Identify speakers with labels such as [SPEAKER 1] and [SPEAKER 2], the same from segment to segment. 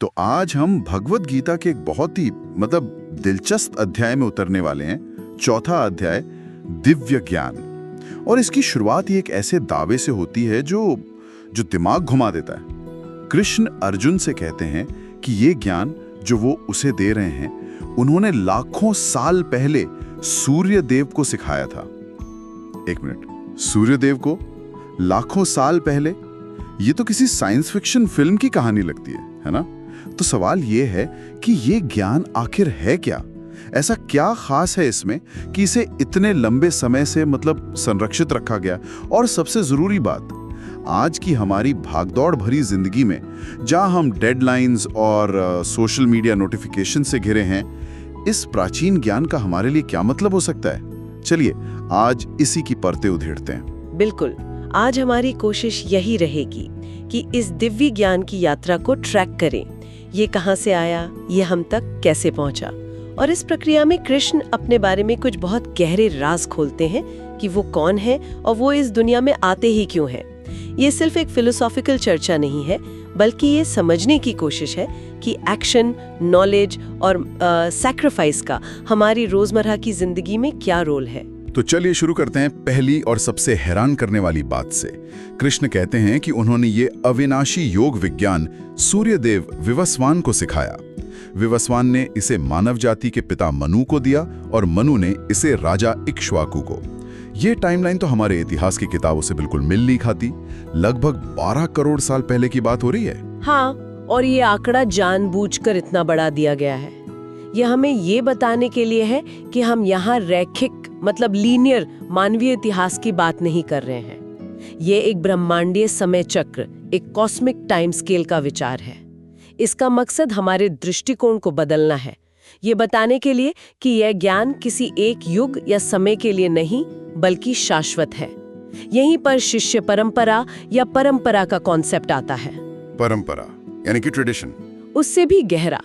[SPEAKER 1] तो आज हम भगवत गीता के एक बहुत ही दिलचस्प अध्याय में उतरने वाले हैं। चौथा अध्याय, दिव्य ज्ञान। और इसकी शुरुआत ही एक ऐसे दावे से होती है जो दिमाग घुमा देता है। कृष्ण अर्जुन से कहते हैं कि ये ज्ञान जो वो उसे दे रहे हैं, उन्होंने लाखों साल पहले सूर्य देव को सिखाया था। एक मिनट, सूर्य देव को लाखों साल पहले? ये तो किसी साइंस फिक्शन फिल्म की कहानी लगती है ना? तो सवाल ये है कि ये ज्ञान आखिर है क्या? ऐसा क्या खास है इसमें कि इसे इतने लंबे समय से संरक्षित रखा गया? और सबसे जरूरी बात, आज की हमारी भागदौड़ भरी जिंदगी में जहां हम डेडलाइंस और सोशल मीडिया नोटिफिकेशन से घिरे हैं, इस प्राचीन ज्ञान का हमारे लिए क्या मतलब हो सकता है? चलिए आज इसी की परतें उधेड़ते हैं।
[SPEAKER 2] बिल्कुल, आज हमारी कोशिश यही रहेगी कि इस दिव्य ज्ञान की यात्रा को ट्रैक करें। ये कहां से आया, ये हम तक कैसे पहुंचा, और इस प्रक्रिया में कृष्ण अपने बारे में कुछ बहुत गहरे राज खोलते हैं कि वो कौन है और वो इस दुनिया में आते ही क्यों हैं। ये सिर्फ एक फिलोसॉफिकल चर्चा नहीं है, बल्कि ये समझने की कोशिश है कि एक्शन, नॉलेज और सैक्रिफाइस का हमारी रोजमर्रा की जिंदगी में क्या रोल है।
[SPEAKER 1] तो चलिए शुरू करते हैं पहली और सबसे हैरान करने वाली बात से। कृष्ण कहते हैं कि उन्होंने ये अविनाशी योग विज्ञान सूर्यदेव विवस्वान को सिखाया। विवस्वान ने इसे मानव जाति के पिता मनु को दिया और मनु ने इसे राजा इक्ष्वाकु को। ये टाइमलाइन तो हमारे इतिहास की किताबों से बिल्कुल मिल नहीं खाती। लगभग 12 करोड़ साल पहले की बात हो रही है।
[SPEAKER 2] हाँ, और ये आंकड़ा जानबूझकर इतना बड़ा दिया गया है। ये हमें ये बताने के लिए है कि हम यहाँ रैखिक लीनियर मानवीय इतिहास की बात नहीं कर रहे हैं। ये एक ब्रह्मांडीय समय चक्र, एक कॉस्मिक टाइम स्केल का विचार है। इसका मकसद हमारे दृष्टिकोण को बदलना है, ये बताने के लिए कि यह ज्ञान किसी एक युग या समय के लिए नहीं बल्कि शाश्वत है। यहीं पर शिष्य परंपरा या परंपरा का कॉन्सेप्ट आता है।
[SPEAKER 1] परंपरा यानी कि ट्रेडिशन।
[SPEAKER 2] उससे भी गहरा,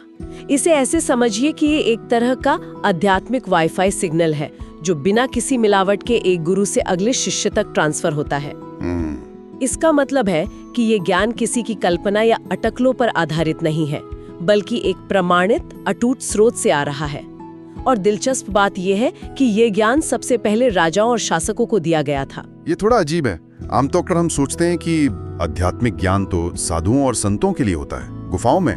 [SPEAKER 2] इसे ऐसे समझिए कि ये एक तरह का आध्यात्मिक वाईफाई सिग्नल है जो बिना किसी मिलावट के एक गुरु से अगले शिष्य तक ट्रांसफर होता है। इसका मतलब है कि ये ज्ञान किसी की कल्पना या अटकलों पर आधारित नहीं है, बल्कि एक प्रमाणित अटूट स्रोत से आ रहा है। और दिलचस्प बात यह है कि ये ज्ञान सबसे पहले राजाओं और शासकों को दिया गया था। ये
[SPEAKER 1] थोड़ा अजीब है। आमतौर पर हम सोचते हैं कि आध्यात्मिक ज्ञान तो साधुओं और संतों के लिए होता है, गुफाओं में।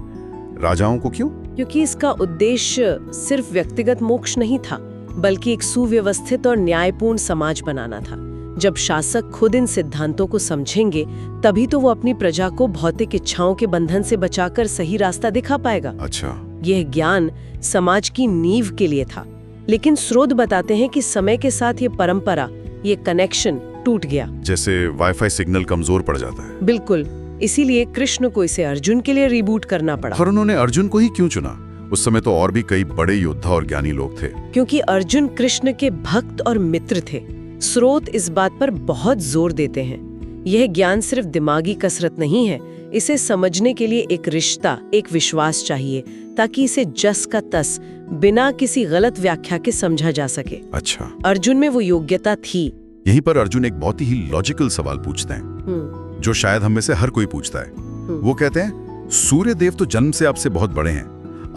[SPEAKER 1] राजाओं को क्यों?
[SPEAKER 2] क्योंकि इसका उद्देश्य सिर्फ व्यक्तिगत मोक्ष नहीं था, बल्कि एक सुव्यवस्थित और न्यायपूर्ण समाज बनाना था। जब शासक खुद इन सिद्धांतों को समझेंगे, तभी तो वो अपनी प्रजा को भौतिक इच्छाओं के बंधन से बचाकर सही रास्ता दिखा पाएगा।
[SPEAKER 1] अच्छा,
[SPEAKER 2] यह ज्ञान समाज की नींव के लिए था, लेकिन स्रोत बताते हैं कि समय के साथ ये परंपरा, ये कनेक्शन टूट गया।
[SPEAKER 1] जैसे वाईफाई सिग्नल कमजोर पड़ जाता है।
[SPEAKER 2] बिल्कुल, इसीलिए कृष्ण को इसे अर्जुन के लिए रिबूट करना पड़ा।
[SPEAKER 1] और उन्होंने अर्जुन को ही क्यों चुना? उस समय तो और भी कई बड़े योद्धा और ज्ञानी लोग थे।
[SPEAKER 2] क्योंकि अर्जुन कृष्ण के भक्त और मित्र थे। स्रोत इस बात पर बहुत जोर देते हैं। यह ज्ञान सिर्फ दिमागी कसरत नहीं है, इसे समझने के लिए एक रिश्ता, एक विश्वास चाहिए, ताकि इसे जस का तस बिना किसी गलत व्याख्या के समझा जा सके।
[SPEAKER 1] अच्छा,
[SPEAKER 2] अर्जुन में वो योग्यता थी।
[SPEAKER 1] यहीं पर अर्जुन एक बहुत ही लॉजिकल सवाल पूछते हैं, जो शायद हम में से हर कोई पूछता है। वो कहते हैं, सूर्य देव तो जन्म से आपसे बहुत बड़े हैं,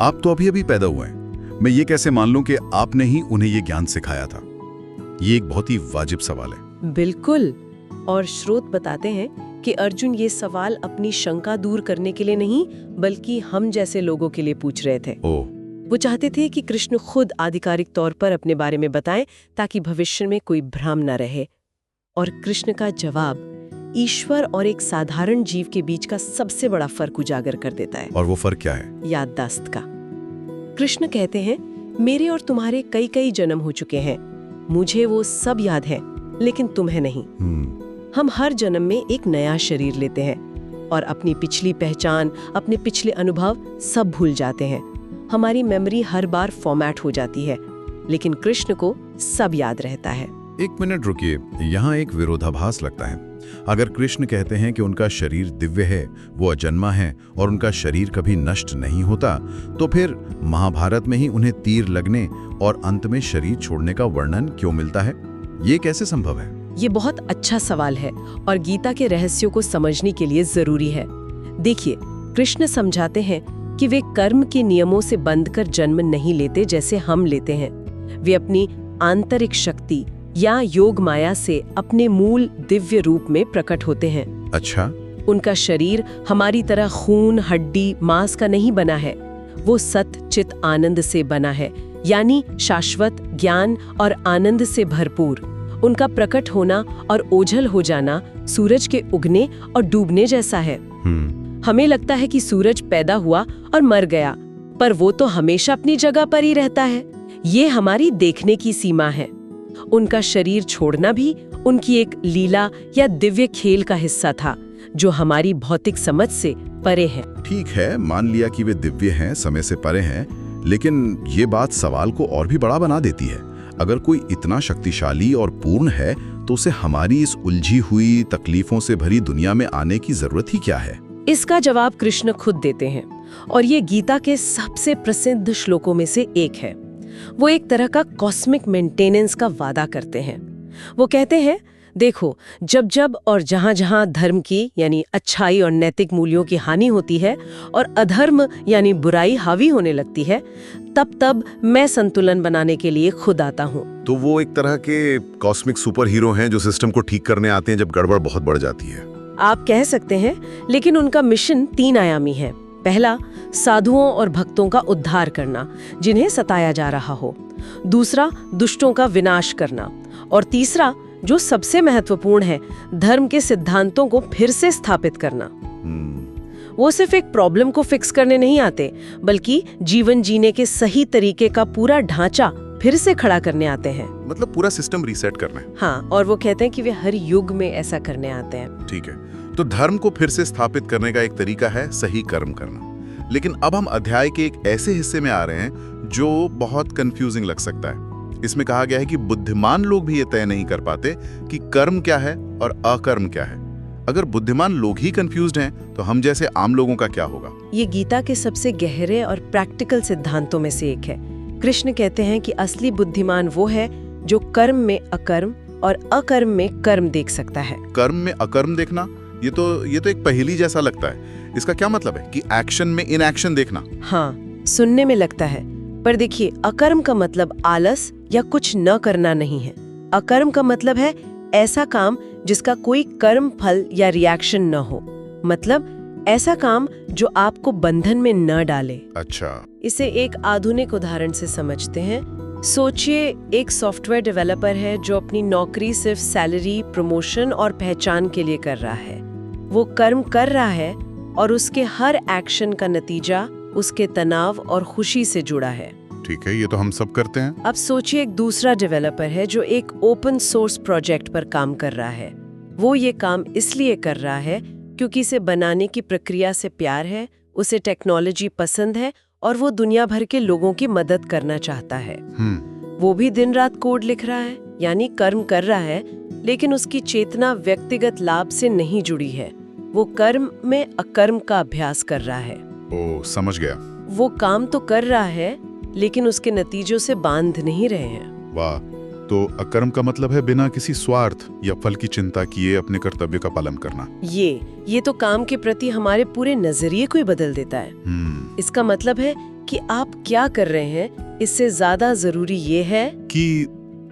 [SPEAKER 1] आप तो अभी अभी पैदा हुए हैं, मैं ये कैसे मान लूं कि आपने ही उन्हें ये ज्ञान सिखाया था? ये एक बहुत ही वाजिब सवाल है।
[SPEAKER 2] बिल्कुल, और स्रोत बताते हैं कि अर्जुन ये सवाल अपनी शंका दूर करने के लिए नहीं, बल्कि हम जैसे लोगों के लिए पूछ रहे थे। वो चाहते थे कि कृष्ण खुद आधिकारिक तौर पर अपने बारे में बताएं, ताकि भविष्य में कोई भ्रम न रहे। और कृष्ण का जवाब ईश्वर और एक साधारण जीव के बीच का सबसे बड़ा फर्क उजागर कर देता है।
[SPEAKER 1] और वो फर्क क्या है?
[SPEAKER 2] याददाश्त का। कृष्ण कहते हैं, मेरे और तुम्हारे कई कई जन्म हो चुके हैं, मुझे वो सब याद है, लेकिन तुम्हें नहीं। हम हर जन्म में एक नया शरीर लेते हैं और अपनी पिछली पहचान, अपने पिछले अनुभव सब भूल जाते हैं। हमारी मेमोरी हर बार फॉर्मेट हो जाती है, लेकिन कृष्ण को सब याद रहता है।
[SPEAKER 1] एक मिनट रुकिए, यहाँ एक विरोधाभास लगता है। अगर कृष्ण कहते हैं कि उनका शरीर दिव्य है, वो अजन्मा है और उनका शरीर कभी नष्ट नहीं होता, तो फिर महाभारत में ही उन्हें तीर लगने और अंत में शरीर छोड़ने का वर्णन क्यों मिलता है? ये कैसे संभव है?
[SPEAKER 2] ये बहुत अच्छा सवाल है और गीता के रहस्यों को समझने के लिए जरूरी है। देखिए, कृष्ण समझाते हैं कि वे कर्म के नियमों से बंधकर जन्म नहीं लेते जैसे हम लेते हैं। वे अपनी आंतरिक शक्ति या योग माया से अपने मूल दिव्य रूप में प्रकट होते हैं।
[SPEAKER 1] अच्छा।
[SPEAKER 2] उनका शरीर हमारी तरह खून, हड्डी, मांस का नहीं बना है। वो सत चित आनंद से बना है, यानी शाश्वत ज्ञान और आनंद से भरपूर। उनका प्रकट होना और ओझल हो जाना सूरज के उगने और डूबने जैसा है। हमें लगता है कि सूरज पैदा हुआ और मर गया, पर वो तो हमेशा अपनी जगह पर ही रहता है। ये हमारी देखने की सीमा है। उनका शरीर छोड़ना भी उनकी एक लीला या दिव्य खेल का हिस्सा था, जो हमारी भौतिक समझ से परे है।
[SPEAKER 1] ठीक है, मान लिया कि वे दिव्य हैं, समय से परे हैं, लेकिन ये बात सवाल को और भी बड़ा बना देती है। अगर कोई इतना शक्तिशाली और पूर्ण है तो उसे हमारी इस उलझी हुई तकलीफों से भरी दुनिया में आने की जरूरत ही क्या है?
[SPEAKER 2] इसका जवाब कृष्ण खुद देते हैं, और ये गीता के सबसे प्रसिद्ध श्लोकों में से एक है। वो एक तरह का कॉस्मिक मेंटेनेंस का वादा करते हैं। वो कहते हैं, देखो, जब जब और जहां जहां धर्म की यानी अच्छाई और नैतिक मूल्यों की हानि होती है और अधर्म यानी बुराई हावी होने लगती है, तब तब मैं संतुलन बनाने के लिए खुद आता हूँ।
[SPEAKER 3] तो वो एक तरह के कॉस्मिक सुपर हीरो हैं जो सिस्टम को ठीक करने आते हैं जब गड़बड़ बहुत बढ़ जाती है।
[SPEAKER 2] आप कह सकते हैं, लेकिन उनका मिशन 3 आयामी है। पहला, साधुओं और भक्तों का उद्धार करना जिन्हें सताया जा रहा हो। दूसरा, दुष्टों का विनाश करना। और तीसरा, जो सबसे महत्वपूर्ण है, धर्म के सिद्धांतों को फिर से स्थापित करना। वो सिर्फ एक प्रॉब्लम को फिक्स करने नहीं आते, बल्कि जीवन जीने के सही तरीके का पूरा ढांचा फिर से खड़ा करने आते हैं।
[SPEAKER 3] मतलब पूरा सिस्टम रीसेट करना है।
[SPEAKER 2] हाँ, और वो कहते हैं कि वे हर युग में ऐसा करने आते हैं।
[SPEAKER 3] ठीक है, तो धर्म को फिर से स्थापित करने का एक तरीका है सही कर्म करना। लेकिन अब हम अध्याय के एक ऐसे हिस्से में आ रहे हैं जो बहुत कंफ्यूजिंग लग सकता है। इसमें कहा गया है कि बुद्धिमान लोग भी ये तय नहीं कर पाते कि कर्म क्या है और अकर्म क्या है। अगर बुद्धिमान लोग ही कंफ्यूज्ड हैं, तो हम जैसे आम लोगों का क्या होगा?
[SPEAKER 2] ये गीता के सबसे गहरे और प्रैक्टिकल सिद्धांतों में से एक है। कृष्ण कहते हैं कि असली बुद्धिमान वो है जो कर्म में अकर्म और अकर्म में कर्म देख सकता है।
[SPEAKER 3] कर्म में अकर्म देखना, ये तो एक पहेली जैसा लगता है। इसका क्या मतलब है कि एक्शन में इनएक्शन देखना?
[SPEAKER 2] हाँ, सुनने में लगता है, पर देखिए, अकर्म का मतलब आलस या कुछ न करना नहीं है। अकर्म का मतलब है ऐसा काम जिसका कोई कर्म फल या रिएक्शन न हो। मतलब ऐसा काम जो आपको बंधन में न डाले।
[SPEAKER 3] अच्छा।
[SPEAKER 2] इसे एक आधुनिक उदाहरण से समझते हैं। सोचिए, एक सॉफ्टवेयर डेवलपर है जो अपनी नौकरी सिर्फ सैलरी, प्रमोशन और पहचान के लिए कर रहा है। वो कर्म कर रहा है और उसके हर एक्शन का नतीजा उसके तनाव और खुशी से जुड़ा है।
[SPEAKER 3] ठीक है, ये तो हम सब करते हैं।
[SPEAKER 2] अब सोचिए, एक दूसरा डेवलपर है जो एक ओपन सोर्स प्रोजेक्ट पर काम कर रहा है। वो ये काम इसलिए कर रहा है क्योंकि इसे बनाने की प्रक्रिया से प्यार है, उसे टेक्नोलॉजी पसंद है और वो दुनिया भर के लोगों की मदद करना चाहता है। वो भी दिन रात कोड लिख रहा है, यानी कर्म कर रहा है, लेकिन उसकी चेतना व्यक्तिगत लाभ से नहीं जुड़ी है। वो कर्म में अकर्म का अभ्यास कर रहा है।
[SPEAKER 3] ओ, समझ गया।
[SPEAKER 2] वो काम तो कर रहा है, लेकिन उसके नतीजों से बांध नहीं रहे हैं।
[SPEAKER 3] वाह, तो अकर्म का मतलब है बिना किसी स्वार्थ या फल की चिंता किए अपने कर्तव्य का पालन करना।
[SPEAKER 2] ये तो काम के प्रति हमारे पूरे नजरिए को ही बदल देता है। इसका मतलब है कि आप क्या कर रहे हैं, इससे ज्यादा जरूरी ये है
[SPEAKER 3] कि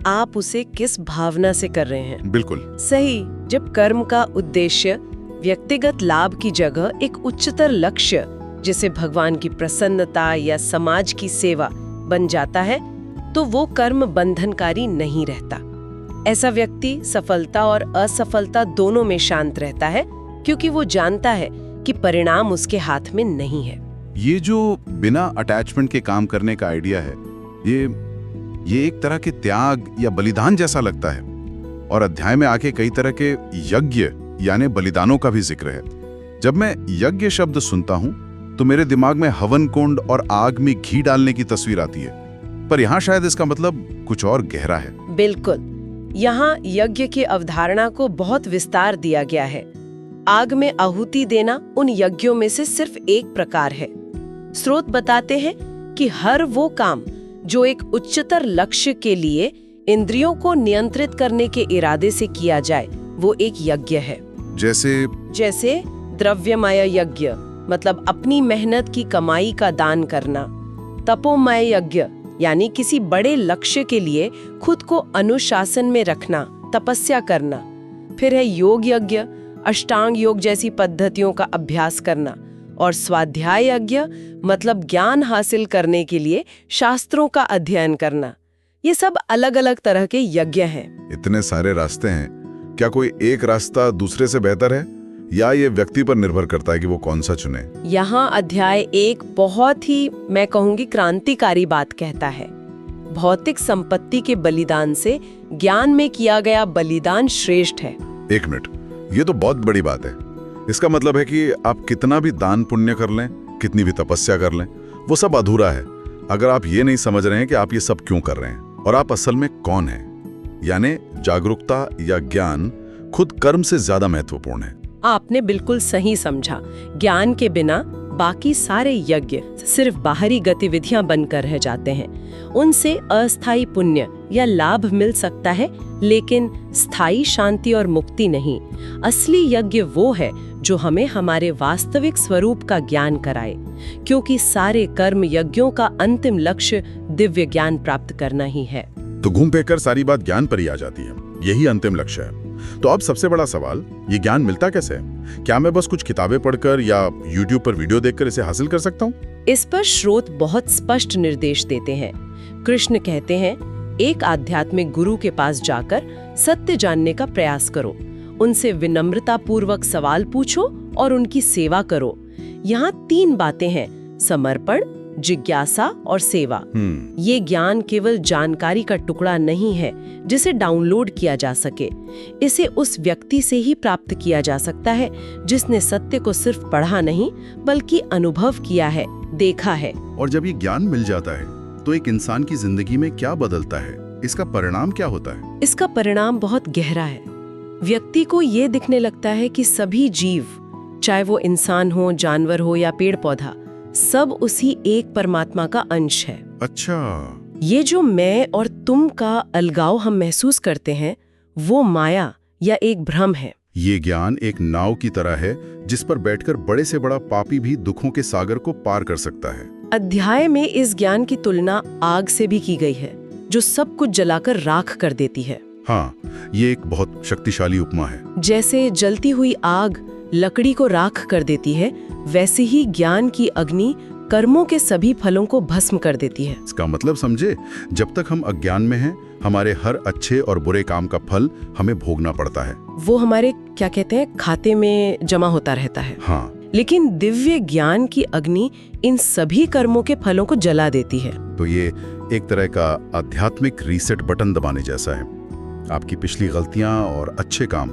[SPEAKER 2] आप उसे किस भावना से कर रहे हैं।
[SPEAKER 3] बिल्कुल
[SPEAKER 2] सही। जब कर्म का उद्देश्य व्यक्तिगत लाभ की जगह एक उच्चतर लक्ष्य, जिसे भगवान की प्रसन्नता या समाज की सेवा बन जाता है, तो वो कर्म बंधनकारी नहीं रहता। ऐसा व्यक्ति सफलता और असफलता दोनों में शांत रहता है, क्योंकि वो जानता है कि परिणाम उसके हाथ में नहीं है।
[SPEAKER 1] ये जो बिना अटैचमेंट के काम करने का आइडिया है, ये एक तरह के त्याग या बलिदान जैसा लगता है। और अध्याय में आके कई तरह के यज्ञ यानी बलिदानों का भी जिक्र है। जब मैं यज्ञ शब्द सुनता हूँ तो मेरे दिमाग में हवन कुंड और आग में घी डालने की तस्वीर आती है, पर यहाँ शायद इसका मतलब कुछ और गहरा है।
[SPEAKER 2] बिल्कुल, यहाँ यज्ञ की अवधारणा को बहुत विस्तार दिया गया है। आग में आहुति देना उन यज्ञों में से सिर्फ एक प्रकार है। स्रोत बताते हैं कि हर वो काम जो एक उच्चतर लक्ष्य के लिए इंद्रियों को नियंत्रित करने के इरादे से किया जाए, वो एक यज्ञ है।
[SPEAKER 3] जैसे
[SPEAKER 2] द्रव्यमय यज्ञ, मतलब अपनी मेहनत की कमाई का दान करना। तपोमय यज्ञ यानी किसी बड़े लक्ष्य के लिए खुद को अनुशासन में रखना, तपस्या करना। फिर है योग यज्ञ, अष्टांग योग जैसी पद्धतियों का अभ्यास करना। और स्वाध्याय यज्ञ मतलब ज्ञान हासिल करने के लिए शास्त्रों का अध्ययन करना। ये सब अलग अलग तरह के यज्ञ हैं।
[SPEAKER 3] इतने सारे रास्ते हैं, क्या कोई एक रास्ता दूसरे से बेहतर है या ये व्यक्ति पर निर्भर करता है कि वो कौन सा चुने?
[SPEAKER 2] यहाँ अध्याय एक बहुत ही, मैं कहूंगी, क्रांतिकारी बात कहता है। भौतिक संपत्ति के बलिदान से ज्ञान में किया गया बलिदान श्रेष्ठ है।
[SPEAKER 3] एक मिनट, ये तो बहुत बड़ी बात है। इसका मतलब है कि आप कितना भी दान पुण्य कर लें, कितनी भी तपस्या कर लें, वो सब अधूरा है अगर आप ये नहीं समझ रहे हैं कि आप ये सब क्यों कर रहे हैं और आप असल में कौन हैं। यानी जागरूकता या ज्ञान खुद कर्म से ज्यादा महत्वपूर्ण है।
[SPEAKER 2] आपने बिल्कुल सही समझा। ज्ञान के बिना बाकी सारे यज्ञ सिर्फ बाहरी गतिविधियां बनकर रह जाते हैं। उनसे अस्थायी पुण्य या लाभ मिल सकता है, लेकिन स्थायी शांति और मुक्ति नहीं। असली यज्ञ वो है जो हमें हमारे वास्तविक स्वरूप का ज्ञान कराए, क्योंकि सारे कर्म यज्ञों का अंतिम लक्ष्य दिव्य ज्ञान प्राप्त करना ही है।
[SPEAKER 3] तो घूम फिर कर सारी बात ज्ञान पर ही आ जाती है, यही अंतिम लक्ष्य है। तो अब सबसे बड़ा सवाल, ये ज्ञान मिलता कैसे है? क्या मैं बस कुछ किताबें पढ़कर या YouTube पर वीडियो देखकर इसे हासिल कर सकता हूँ?
[SPEAKER 2] इस पर स्रोत बहुत स्पष्ट निर्देश देते हैं। कृष्ण कहते हैं, एक आध्यात्मिक गुरु के पास जाकर सत्य जानने का प्रयास करो, उनसे विनम्रता पूर्वक सवाल पूछो और उनकी सेवा करो। यहाँ 3 बातें हैं: समर्पण, जिज्ञासा और सेवा। ये ज्ञान केवल जानकारी का टुकड़ा नहीं है जिसे डाउनलोड किया जा सके। इसे उस व्यक्ति से ही प्राप्त किया जा सकता है जिसने सत्य को सिर्फ पढ़ा नहीं बल्कि अनुभव किया है, देखा है।
[SPEAKER 1] और जब ये ज्ञान मिल जाता है तो एक इंसान की जिंदगी में क्या बदलता है? इसका परिणाम क्या होता है?
[SPEAKER 2] इसका परिणाम बहुत गहरा है। व्यक्ति को ये दिखने लगता है कि सभी जीव, चाहे वो इंसान हो, जानवर हो या पेड़ पौधा, सब उसी एक परमात्मा का अंश है।
[SPEAKER 1] अच्छा,
[SPEAKER 2] ये जो मैं और तुम का अलगाव हम महसूस करते हैं, वो माया या एक भ्रम है।
[SPEAKER 1] ये ज्ञान एक नाव की तरह है जिस पर बैठकर बड़े से बड़ा पापी भी दुखों के सागर को पार कर सकता है।
[SPEAKER 2] अध्याय में इस ज्ञान की तुलना आग से भी की गई है, जो सब कुछ जलाकर राख कर देती है।
[SPEAKER 1] हाँ, ये एक बहुत शक्तिशाली उपमा है।
[SPEAKER 2] जैसे जलती हुई आग लकड़ी को राख कर देती है, वैसे ही ज्ञान की अग्नि कर्मों के सभी फलों को भस्म कर देती है।
[SPEAKER 1] इसका मतलब समझे, जब तक हम अज्ञान में हैं, हमारे हर अच्छे और बुरे काम का फल हमें भोगना पड़ता है।
[SPEAKER 2] वो हमारे, क्या कहते हैं, खाते में जमा होता रहता है।
[SPEAKER 1] हाँ,
[SPEAKER 2] लेकिन दिव्य ज्ञान की अग्नि इन सभी कर्मों के फलों को जला देती है।
[SPEAKER 1] तो ये एक तरह का आध्यात्मिक रीसेट बटन दबाने जैसा है। आपकी पिछली गलतियां और अच्छे काम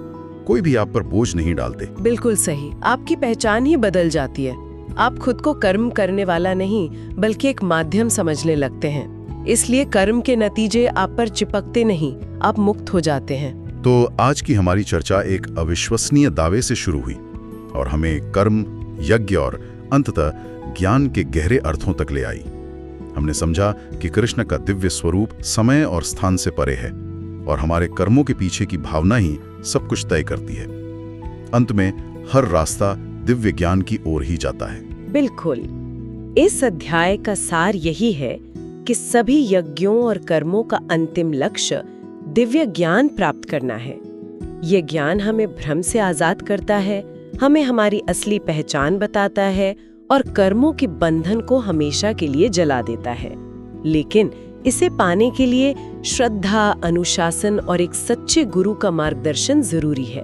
[SPEAKER 1] कोई भी आप पर बोझ नहीं डालते।
[SPEAKER 2] बिल्कुल सही। आपकी पहचान ही बदल जाती है। आप खुद को कर्म करने वाला नहीं बल्कि एक माध्यम समझने लगते हैं। इसलिए कर्म के नतीजे आप पर चिपकते नहीं, आप मुक्त हो जाते हैं।
[SPEAKER 1] तो आज की हमारी चर्चा एक अविश्वसनीय दावे से शुरू हुई और हमें कर्म, यज्ञ और अंततः ज्ञान के गहरे अर्थों तक ले आई। हमने समझा कि कृष्ण का दिव्य स्वरूप समय और स्थान से परे है और हमारे कर्मों के पीछे की भावना ही सब कुछ तय करती है। अंत में हर रास्ता दिव्य ज्ञान की ओर ही जाता है।
[SPEAKER 2] बिल्कुल। इस अध्याय का सार यही है कि सभी यज्ञों और कर्मों का अंतिम लक्ष्य दिव्य ज्ञान प्राप्त करना है। ये ज्ञान हमें भ्रम से आजाद करता है, हमें हमारी असली पहचान बताता है और कर्मों के बंधन को हमेशा के लिए जला देता है। लेकिन इसे पाने के लिए श्रद्धा, अनुशासन और एक सच्चे गुरु का मार्गदर्शन जरूरी है।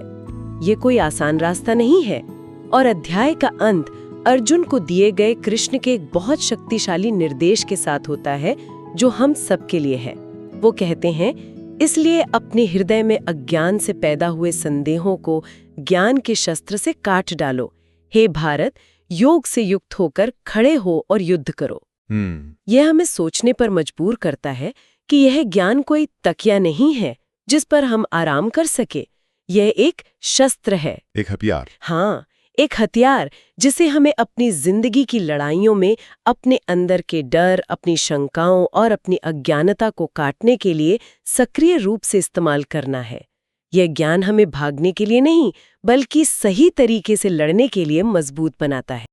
[SPEAKER 2] ये कोई आसान रास्ता नहीं है। और अध्याय का अंत अर्जुन को दिए गए कृष्ण के एक बहुत शक्तिशाली निर्देश के साथ होता है, जो हम सबके लिए है। वो कहते हैं, इसलिए अपने हृदय में अज्ञान से पैदा हुए संदेहों को ज्ञान के शस्त्र से काट डालो। हे भारत, योग से युक्त होकर खड़े हो और युद्ध करो। यह हमें सोचने पर मजबूर करता है कि यह ज्ञान कोई तकिया नहीं है जिस पर हम आराम कर सके। यह एक शस्त्र है,
[SPEAKER 3] एक हथियार।
[SPEAKER 2] हाँ, एक हथियार जिसे हमें अपनी जिंदगी की लड़ाइयों में अपने अंदर के डर, अपनी शंकाओं और अपनी अज्ञानता को काटने के लिए सक्रिय रूप से इस्तेमाल करना है। यह ज्ञान हमें भागने के लिए नहीं बल्कि सही तरीके से लड़ने के लिए मजबूत बनाता है।